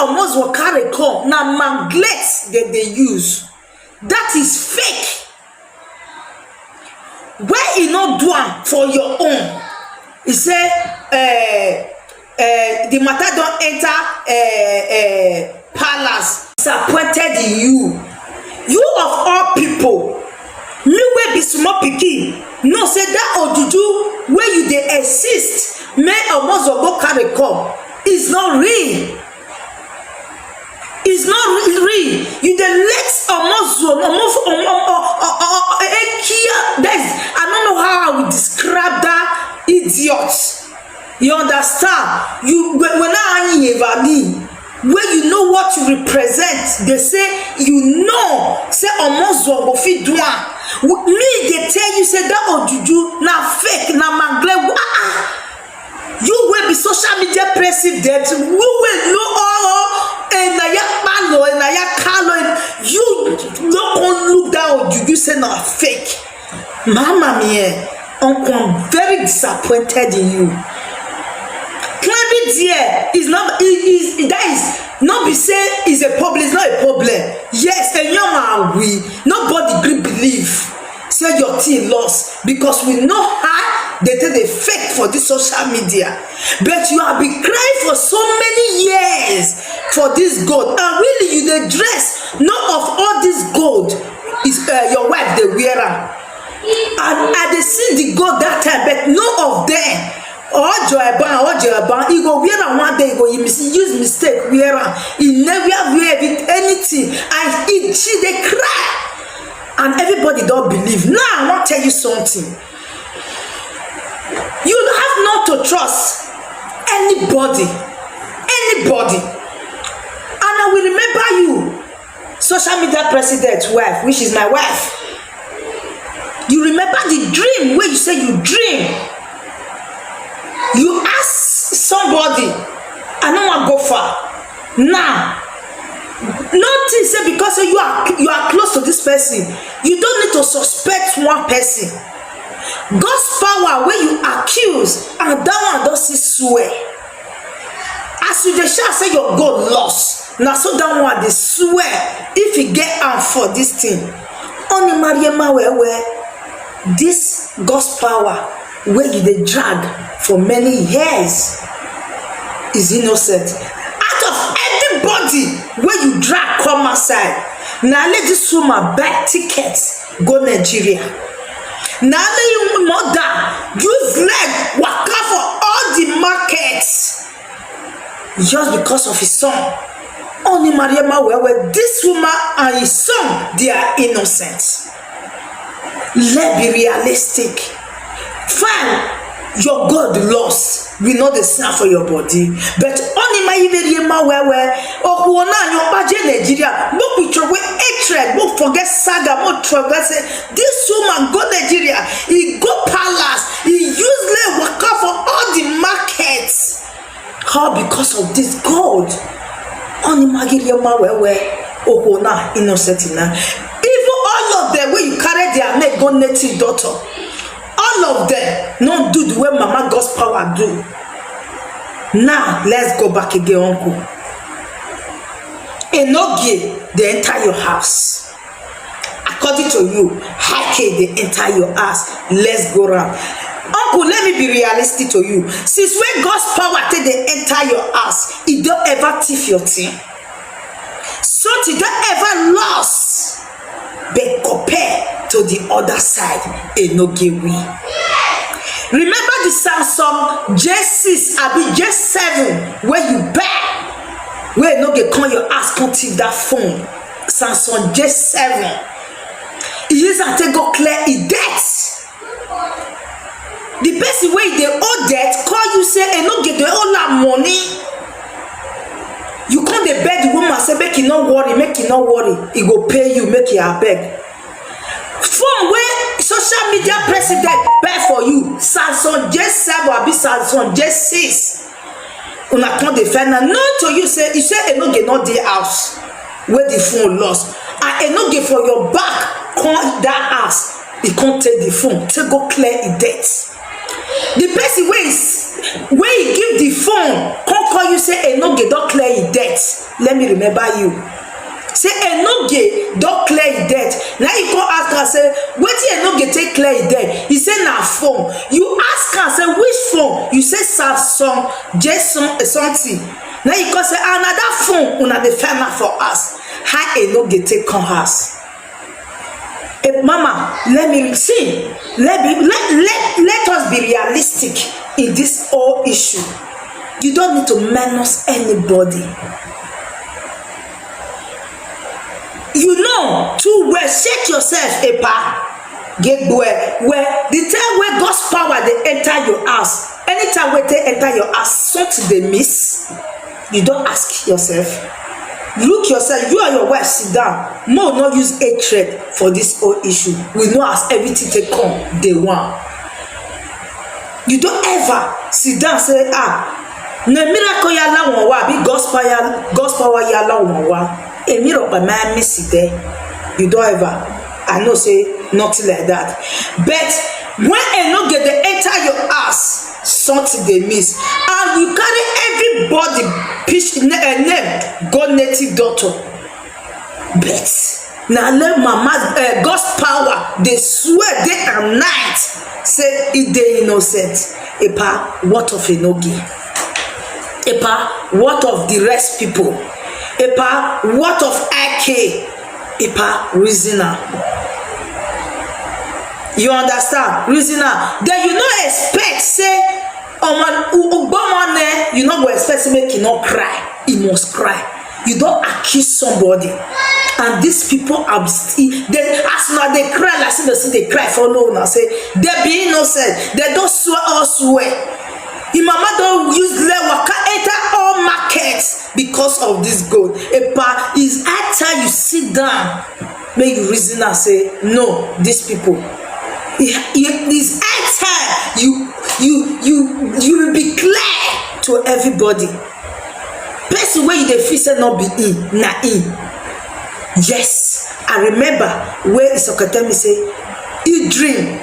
almost will carry come now maglets that they use. That is fake. Where you not do for your own? He say the matter don't enter palace. Disappointed in you. You of all people, me wey be small pikin, no say that ojuju where you dey exist, may almost go carry come. It's not real. It's not real. You dey let almost I don't know how I will describe that idiot. You understand? You when where you know what you represent, they say you know say almost go fit do am. Me they tell you say that ojuju na fake na magle. You will be social media president. We will know all and you don't look down ojuju say na fake. Mama mia, I'm very disappointed in you. Climbing there is not that is not be say is a problem. It's not a problem. Yes, and you are we. Nobody believe say your team lost because we know how they take the fake for this social media. But you have been crying for so many years for this gold, and really you the dress. None of all this gold is your wife they wear am. And they see the gold that time, but none of them. Or Joaban, he go wear am one day, he go use mistake wear am. He never wear it anything, and she they cry, and everybody don't believe. Now I want to tell you something. You have not to trust anybody, and I will remember you, social media president's wife, which is my wife. You remember the dream where you say you dream. You ask somebody, I don't want to go far. Now, nothing say because you are close to this person, you don't need to suspect one person. God's power where you accuse, and that one doesn't swear. As you just say your God lost, now so that one they swear if you get out for this thing. Only Mariama where this God's power where you dey drag for many years is innocent. Out of anybody where you drag come outside, now let this woman buy tickets go Nigeria. Now let you mother use leg waka for all the markets just because of his son. Only Mariama where this woman and his son they are innocent. Let's be realistic. Fine, your God lost. We know the sin for your body, but only my Mariama where oh na your budget Nigeria. Book with your hatred. Book forget saga. Book forget say this woman go Nigeria. He go palace. He useless waka for all the markets. How because of this gold? Only Mariama where oh na innocent na. Even all of them when you carry their neck go native daughter. All of them not do the way Mama God's power do. Now let's go back again, uncle. Enogie, they enter your house. According to you, Hake, they enter your house. Let's go round. Uncle, let me be realistic to you. Since when God's power take they enter your house, it don't ever thief your thing. So it don't ever lost. But compare to the other side, Enogie we. Remember the Samsung J6 abi J7 where you buy, where Enogie come your ass can't take that phone. Samsung J7. He use and take go clear his debt. The person where they owe debt call you say Enogie they owe that money. You can't beg the woman say make you not worry, he go pay you, make you a beg. From where social media president buy for you Samsung J7 or be Samsung J6, una can't defend now. No to you say Enogie not the house where the phone lost, and Enogie for your back come that house, he can't take the phone, take go clear the debt. The person where is when he give the phone come call you say enoge don clear him debt, let me remember you. Say enoge don clear him debt. Now you come ask her say wetin enoge take clear him debt? He say na phone. You ask her say which phone? You say Samsung something. Now you come say another phone una dey find am for us. How enoge take come house? Mama, let me see. Let us be realistic in this whole issue. You don't need to menace anybody. You know too well. Shake yourself, Epa. Get where the time where God's power they enter your house. Anytime where they enter your house, something they miss. You don't ask yourself. Look yourself, you and your wife sit down. More not use hatred for this whole issue. We know as everything they come, day one. You don't ever sit down and say, ne miracle ya la won wa bi God's power ya la won wa. A miracle by my miss there. You don't ever. I know say nothing like that. But when I no get the enter your house, something they miss, and you carry everybody pitch name God native daughter. But now let mama God's power they swear day and night say it they innocent. Epa, what of Enogi? Epa, what of the rest people? Epa, what of IK? Epa, reasoner. You understand? Reasoner. Then you no expect say you no go expect to make him not cry. He must cry. You don't accuse somebody, and these people are still. Then as now they cry, like they cry for no now say they be innocent. They don't swear or swear. Your mama don't use waka enter all markets because of this gold. Epa is after you sit down, make you reason and say no. These people. It's time you will be clear to everybody. Person where you dey feel say not be in na in. Yes, I remember where Isokatemi say he dream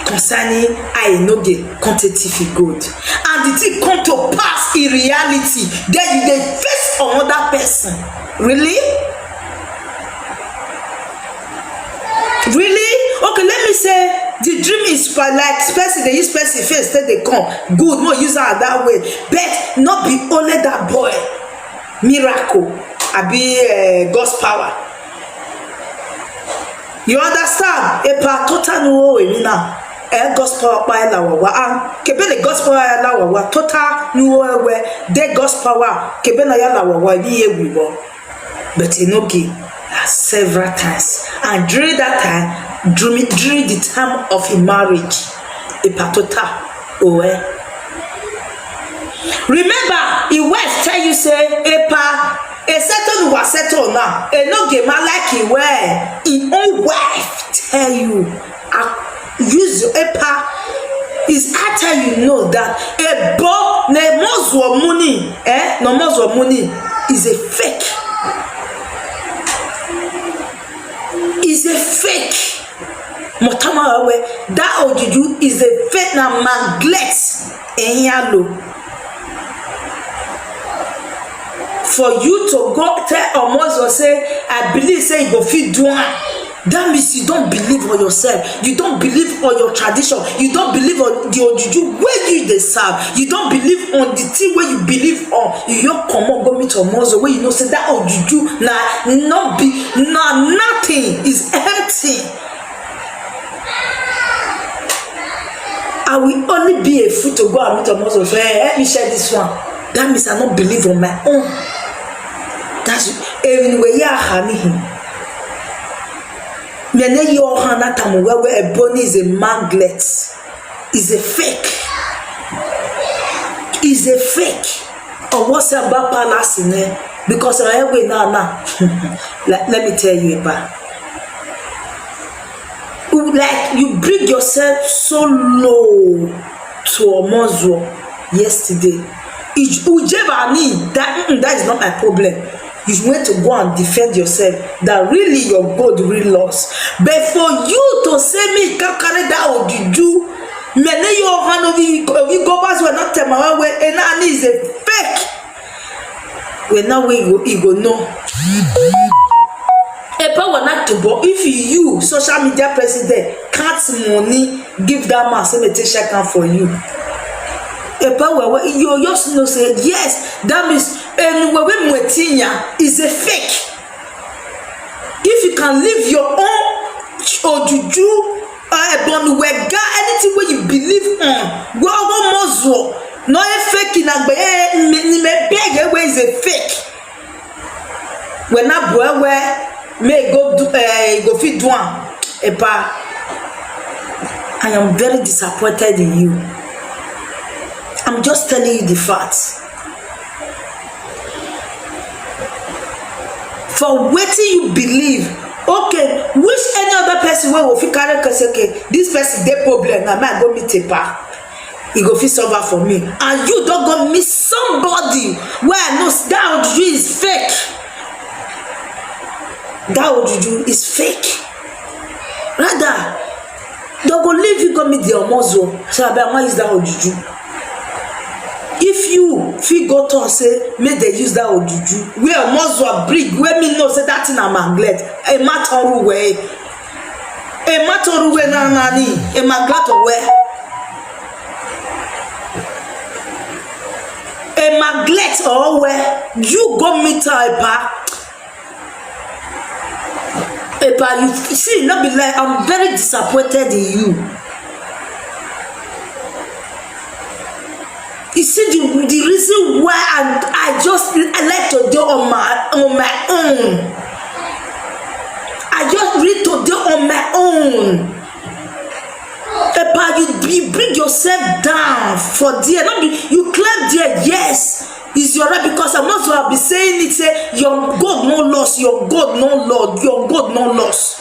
concerning I no get quantitative gold, and the thing come to pass in reality. Then you dey face another person. Really? Okay, let me say the dream is for like person they use person face till they come good, no use her that way, but not be only that boy miracle abi God's power. You understand? Epa total no way now. God's power by la wawa kebe God's power la wawa total no way de God's power kebe na ya la wawa bi ewu, but enogi several times, and during that time during the time of his marriage, Epatota owe. Remember, he wife tell you say Epa a certain was settled now. A no game like he were. His own wife tell you use your Epa is after you know that a boy no most money is a fake. Is a fake. Motama we that ojuju is a fake na maglet enyalo. For you to go tell Omozo say I believe say you go fit do am. That means you don't believe on yourself. You don't believe on your tradition. You don't believe on the ojuju where you dey serve. You don't believe on the thing where you believe on. You don't come on go meet Omozo where you know say that ojuju nothing is empty. I will only be a fool to go and meet Omozo. So let me share this one. That means I don't believe on my own. That's anyway. Mene yo hana tamu where a bony is a maglet, is a fake, is a fake. Or what's about palace in there? Because I have now. Let me tell you about. Like you bring yourself so low to Omozo yesterday. That is not my problem. You went to go and defend yourself that really your God really lost. But for you to say me can carry that ojuju Many your hand of you go past will not tell my way, and I is a fake. When now we go know. Epa will not to bo if you social media president can't money give that man say take check out for you. Epa where you just know say yes, that means anywhere when Mwetinya is a fake. If you can live your own or juju bonwega anything where you believe on, go mozo. No a fake in a beg where is a fake. When I boy where may go do go feed one epa. I am very disappointed in you. I'm just telling you the facts. For what you believe, okay, which any other person will fit carry cause okay, this person dey problem, na me go meet epa. He go fit solve for me. And you don't go meet somebody where I know that juju is fake. That juju is fake. Rather, don't go leave you go meet the omozo. So I bet why is that juju? If you feel go to say make they use that juju, where omozo brig, where me know say that thing am maglet. A matter way. A matter way na nani. A maglet way. A maglet or where you go meet epa. Epa, you see, not be like I'm very disappointed in you. You see the reason why I like to do on my own. I just read to do on my own. Epa, you bring yourself down for there. Not be you claim there, yes, is your right because I'm not going to be saying it. Say your God no loss, your God no Lord, your God no loss.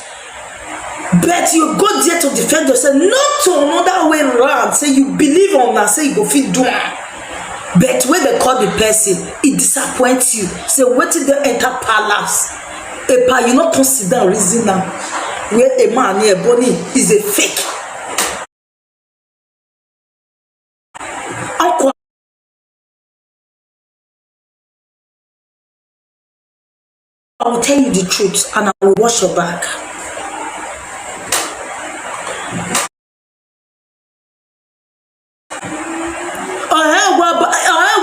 But you go there to defend yourself, not to another way around. Say you believe on that, say you go fit do. But when they call the person, it disappoints you. Say what did they enter palace? Epa, you not consider reason now where a man here body is a fake. I will tell you the truth and I will wash your back.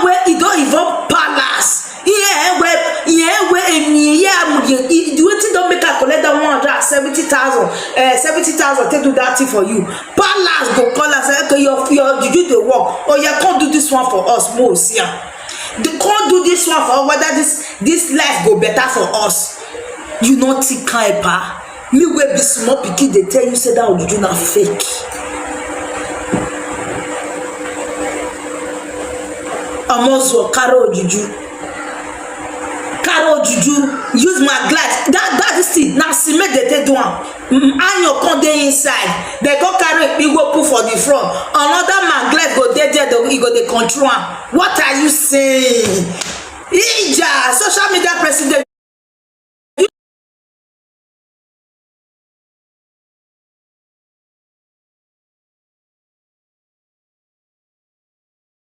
Where you don't even palace. You don't make a collect that 70,000 take do that thing for you. Palace go call us say okay, your did you the work or you can't do this one for us most yeah. They can't do this one for whether this life go better for us. You not think epa. Me wey be small pikin they tell you say that juju na fake. Amozo caro juju. Caro juju use my glass. That is it. Now see me they take do am. And your con dey inside. They go carry it go put for the front. Another man glass go there he go dey control am. What are you saying? Ija social media president.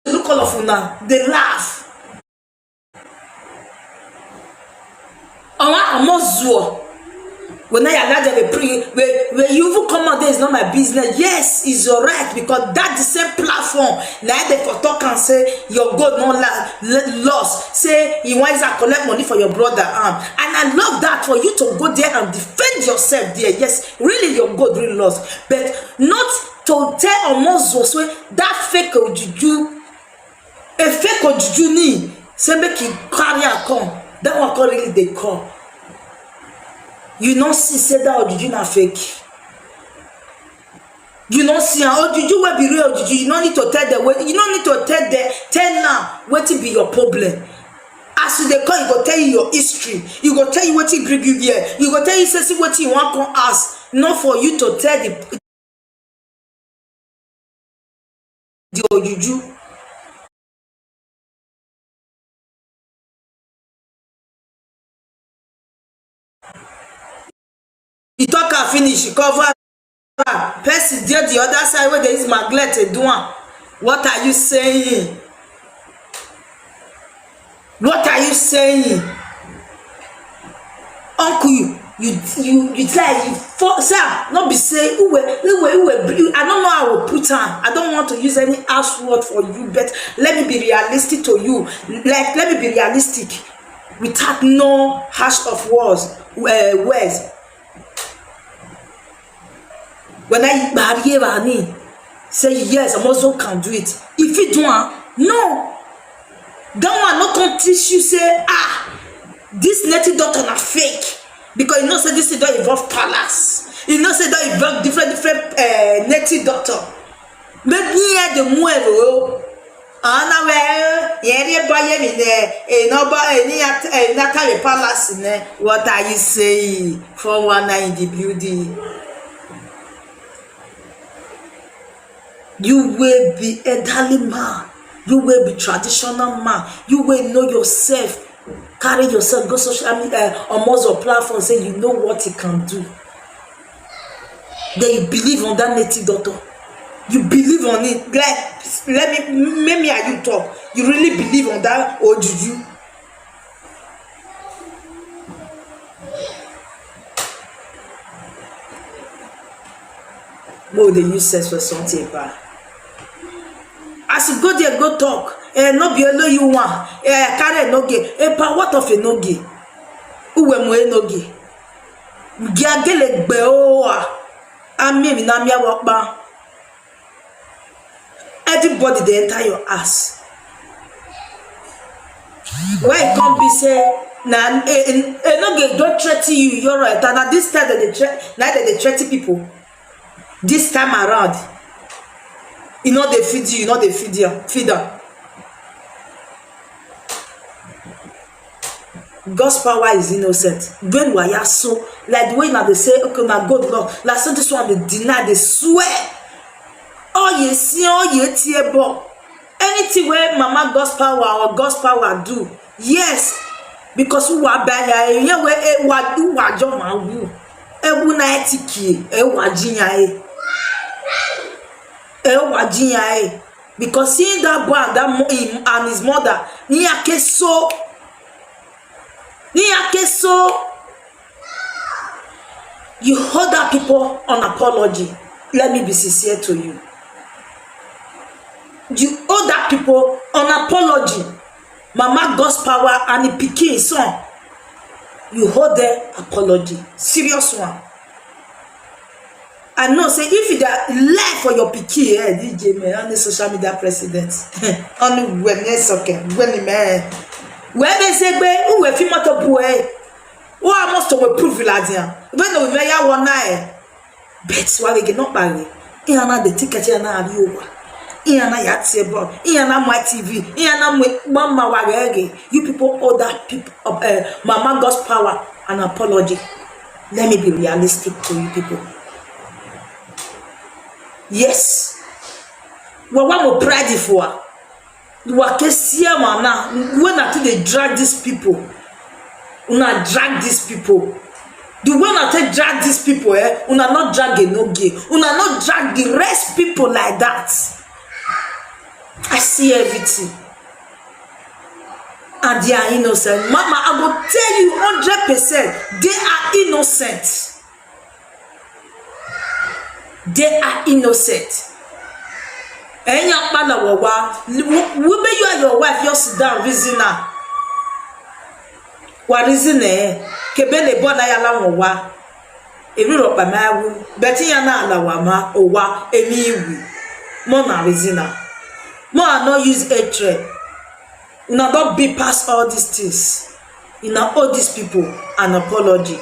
Look all of you now. They laugh. Amozo. When I allow them to pray, when you even come out there, it's not my business. Yes, it's your right because that's the same platform. Now they for talk and say your God no loss. Say you want to collect money for your brother and I love that for you to go there and defend yourself there. Yes, really your God really lost, but not to tell Amozo so that fake juju, a fake juju ni say make you carry a come. That one call really they come. You don't see say that juju na fake. You don't see how juju will be real juju. You don't need to tell the way. You don't need to tell now what will be your problem. As you they call, you go tell you your history. You go tell you what you bring you here. You go tell you say what you want to ask. Not for you to tell the juju. You talk and finish, you cover person there the other side where there is maglet doing. What are you saying? What are you saying? Uncle, you try you for sir, not be say I don't know how I will put on. I don't want to use any harsh word for you, but let me be realistic to you. Like, let me be realistic without no harsh of words. When I barrier say yes, I also can do it. If you don't, no. That one not come teach you say this native doctor na fake, because you know say this don't involve palace. You know say don't involve different native doctor. But here the muero. Ana we yeri boy mi ne no ba any na carry palace ne. What are you saying? 419 in the building. You will be elderly man. You will be traditional man. You will know yourself. Carry yourself. Go social media on most platforms. Say you know what he can do. Then you believe on that native doctor. You believe on it. Like, make me and you talk. You really believe on that, or do you? More they use sex for something bad. As you go there, go talk. No be alone you want. Carry no gay. Pa what of a no gay? Uwe mo no gay. Giagele gbe o ami na mi awapa. Everybody they enter your ass. Why it can't be say na no gay don't threaten you. You're right. And this time that they threaten people. This time around. You know they feed you, you know they feed them. God's power is innocent. When we are so, like the way now they say, okay, now God love. Like so this one they deny, they swear. Oh you see, oh you tear but anything where Mama God's power or God's power do, yes, because who are bad, yeah, where what do what John man you? Wuna etiki, wajinya because seeing that boy him and his mother niyake so you hold that people on apology. Let me be sincere to you. You owe that people on apology. Mama God's power and the pikin son. You hold their apology. Serious one. I know say if you that lie for your pikin, DJ man, on the social media president, only when it's okay, when man, where they say, "Who we film to boy, who almost to prove ladia." When we may have one night, bet why we get not marry. Ina the ticket na abi over. Ina ya table, ina my TV, ina mama wagege. You people other people, Mama God's power and apology. Let me be realistic to you people. Yes. What more pride for? You are kesia mana. When I they drag these people, una drag these people. The way I take drag these people, una not drag a no gay. Una not drag the rest people like that. I see everything. And they are innocent. Mama, I will tell you 100%, they are innocent. They are innocent. And young man, women, you and your wife, you sit down, reason now. What reason? Kebele bona yala mwa. Every rope by my womb, Betty yana la wama, or wa, emi. Mona reason now. More not use hatred. You know, don't be past all these things. You know, all these people, an apology.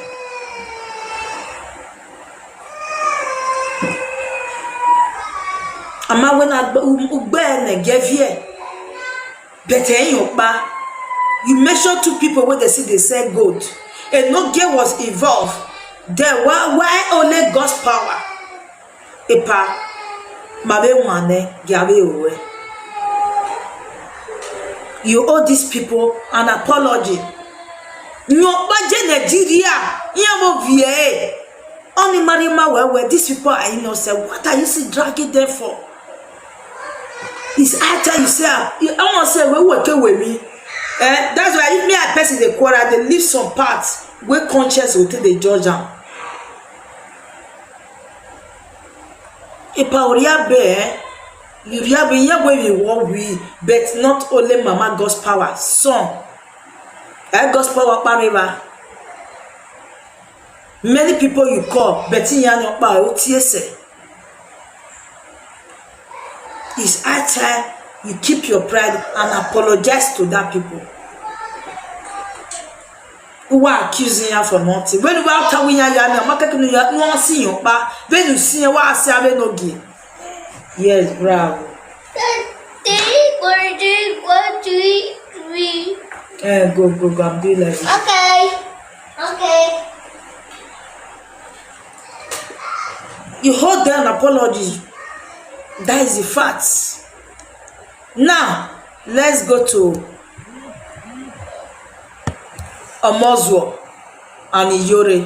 Ama when I gave here, better you measure two people where they see they say good, and no girl was involved. Then why only God's power? Epa, mabe wane gawe owe. You owe these people an apology. Nigeria, Only Marima, where these people are innocent. What are you still dragging them for? It's after you say, I want to say, we work with me. That's why if me a person they quarrel, they leave some parts where conscience will take the judge am. If I bear, you have been here where we walk with, but not only Mama God's power, son. God's power, Pariva. Many people you call, but in your power, OTS. It's high time you keep your pride and apologize to that people who are accusing you for nothing. When you are telling you, no see you, but when you see what I say, no give. Yes, bravo. Go, I'm doing like this. Okay. You hold down apology. That is the facts. Now, let's go to Omozwo and Iyore.